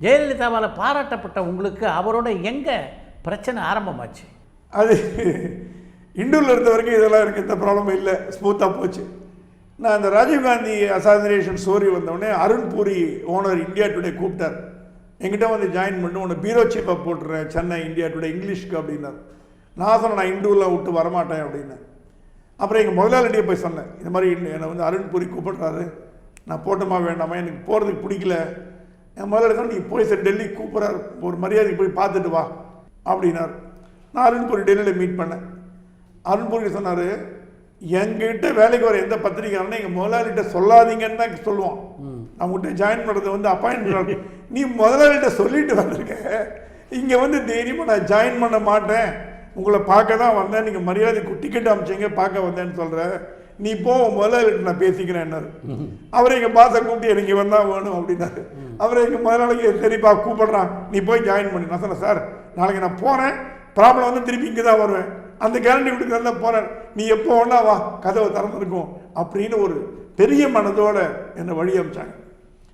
ஜெயலலிதாவால் பாராட்டப்பட்ட உங்களுக்கு அவரோட எங்கே பிரச்சனை ஆரம்பமாச்சு? அது இண்டூரில் இருந்த வரைக்கும் இதெல்லாம் எனக்கு எந்த ப்ராப்ளமும் இல்லை, ஸ்மூத்தாக போச்சு. நான் இந்த ராஜீவ்காந்தி அசாசினேஷன் ஸ்டோரி வந்தோடனே Arun puri owner India today கூப்பிட்டார். எங்கிட்ட வந்து ஜாயின் பண்ணி உன்னை பீரோ சீஃபாக போட்டுறேன் சென்னை இந்தியா டுடே இங்கிலீஷ்க்கு அப்படின்னார். நான் சொன்னேன் நான் இண்டூரில் விட்டு வரமாட்டேன் அப்படின்னு. அப்புறம் எங்கள் முதலாளிகிட்டே போய் சொன்னேன், இந்த மாதிரி என்னை வந்து அருண் பூரி கூப்பிட்றாரு, நான் போட்டுமா வேண்டாமா, எனக்கு போகிறதுக்கு பிடிக்கல. என் முதலாளி சொன்னால் நீ போய் சார் டெல்லி கூப்பிட்றாரு, ஒரு மரியாதைக்கு போய் பார்த்துட்டு வா அப்படின்னார். நான் அருண்பூரி டெல்லியில் மீட் பண்ணேன். அருண்பூரி சொன்னார், எங்கிட்ட வேலைக்கு வர எந்த பத்திரிக்கையாளனே எங்கள் முதலாளிகிட்ட சொல்லாதீங்கன்னு தான் சொல்லுவான். அவங்ககிட்ட ஜாயின் பண்ணுறது வந்து அப்பாயின்மெண்ட், நீ முதலாளிகிட்ட சொல்லிட்டு வந்திருக்க, இங்கே வந்து தைரியமாக நான் ஜாயின் பண்ண மாட்டேன், உங்களை பார்க்க தான் வந்தேன், நீங்கள் மரியாதைக்கு டிக்கெட் அமைச்சிங்க பார்க்க வந்தேன்னு சொல்கிற, நீ போ முதலாளிகிட்ட நான் பேசிக்கிறேன்னாரு. அவரை எங்கள் பாசை கூப்பிட்டு எனக்கு இவன் தான் வேணும் அப்படின்னாரு. அவரை எங்கள் முதலாளிக்கு சரிப்பா கூப்பிடுறான், நீ போய் ஜாயின் பண்ணி. நான் சொன்னேன், சார் நாளைக்கு நான் போகிறேன், ப்ராப்ளம் வந்து திருப்பி இங்கே தான் வருவேன், அந்த கேரண்டி வீட்டுக்கு தான் போகிறேன், நீ எப்போ ஒன்றா வா, கதவை திறந்துருக்கும் அப்படின்னு ஒரு பெரிய மனதோடு என்னை வழி அமைச்சாங்க.